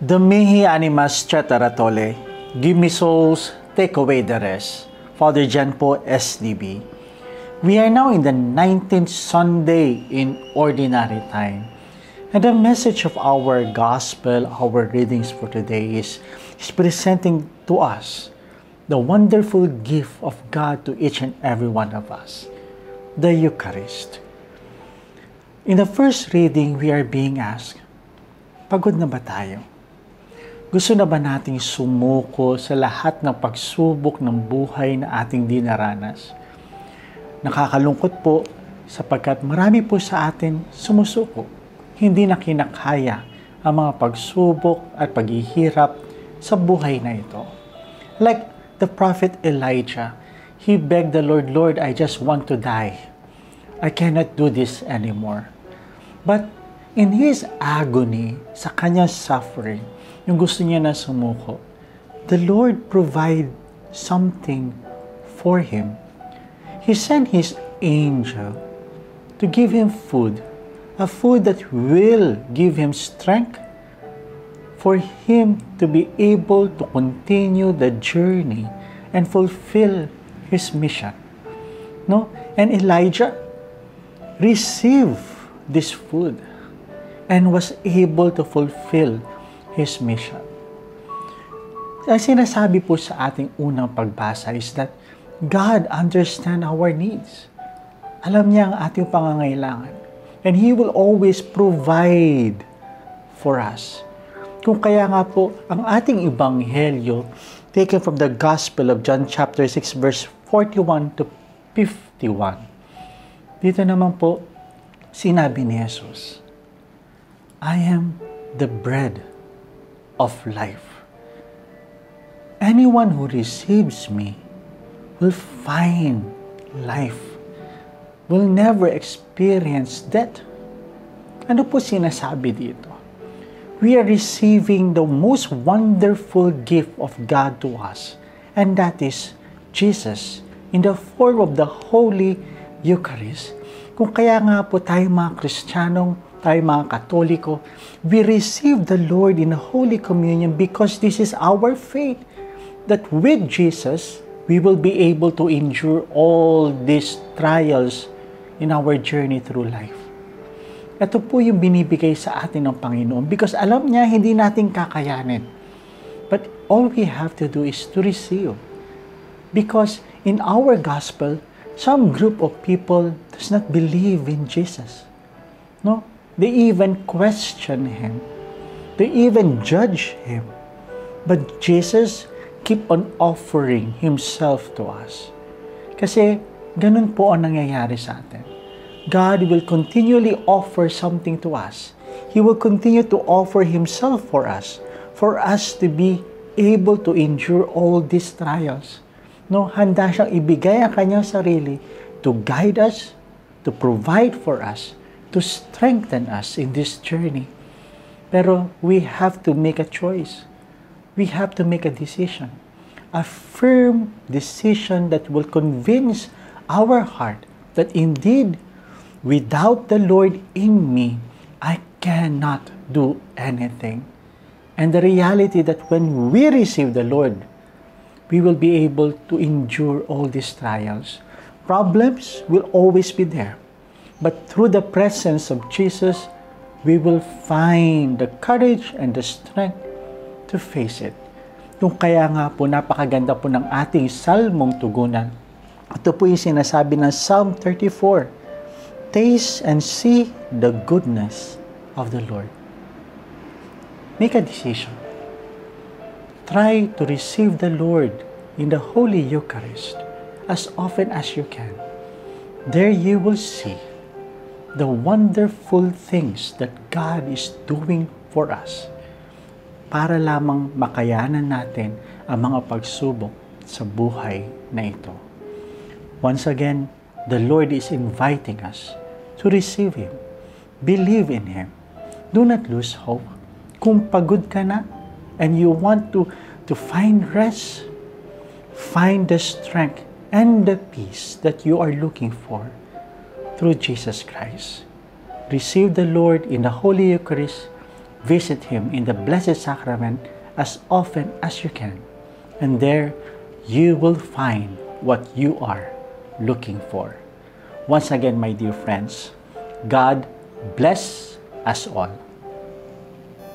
Domihi animas chataratole, give me souls, take away the rest. Father Jan po, SDB. We are now in the 19th Sunday in Ordinary Time. And the message of our Gospel, our readings for today is presenting to us the wonderful gift of God to each and every one of us, the Eucharist. In the first reading, we are being asked, pagod na ba tayo? Gusto na ba nating sumuko sa lahat ng pagsubok ng buhay na ating dinaranas? Nakakalungkot po sapagkat marami po sa atin sumusuko. Hindi na kinakaya ang mga pagsubok at paghihirap sa buhay na ito. Like the prophet Elijah, he begged the Lord, Lord, I just want to die. I cannot do this anymore. But in his agony, sa kanyang suffering, yung gusto niya na sumuko, the Lord provide something for him. He sent his angel to give him food, a food that will give him strength for him to be able to continue the journey and fulfill his mission. No? And Elijah received this food and was able to fulfill his mission. Ang sinasabi po sa ating unang pagbasa is that God understands our needs. Alam niya ang ating pangangailangan. And He will always provide for us. Kung kaya nga po, ang ating Ebanghelyo, taken from the Gospel of John chapter 6, verse 41 to 51. Dito naman po, sinabi ni Jesus, I am the bread of life. Anyone who receives me will find life, will never experience death. Ano po sinasabi dito? We are receiving the most wonderful gift of God to us, and that is Jesus in the form of the Holy Eucharist. Kung kaya nga po tayo mga Kristiyanong, tayo mga Katoliko, we receive the Lord in Holy Communion because this is our faith that with Jesus, we will be able to endure all these trials in our journey through life. Ito po yung binibigay sa atin ng Panginoon because alam niya hindi natin kakayanin. But all we have to do is to receive. Because in our gospel, some group of people does not believe in Jesus. No? They even question Him. They even judge Him. But Jesus keep on offering Himself to us. Kasi ganun po ang nangyayari sa atin. God will continually offer something to us. He will continue to offer Himself for us to be able to endure all these trials. No, handa siyang ibigay ang kanyang sarili to guide us, to provide for us, to strengthen us in this journey. Pero we have to make a choice. We have to make a decision. A firm decision that will convince our heart that indeed, without the Lord in me, I cannot do anything. And the reality that when we receive the Lord, we will be able to endure all these trials. Problems will always be there. But through the presence of Jesus, we will find the courage and the strength to face it. Kung kaya nga po, napakaganda po ng ating salmong tugunan. Ito po yung sinasabi ng Psalm 34. Taste and see the goodness of the Lord. Make a decision. Try to receive the Lord in the Holy Eucharist as often as you can. There you will see the wonderful things that God is doing for us para lamang makayanan natin ang mga pagsubok sa buhay na ito. Once again, the Lord is inviting us to receive Him. Believe in Him. Do not lose hope. Kung pagod ka na and you want to find rest, find the strength and the peace that you are looking for through Jesus Christ. Receive the Lord in the Holy Eucharist Visit Him in the Blessed Sacrament as often as you can. And there, you will find what you are looking for. Once again, my dear friends, God bless us all.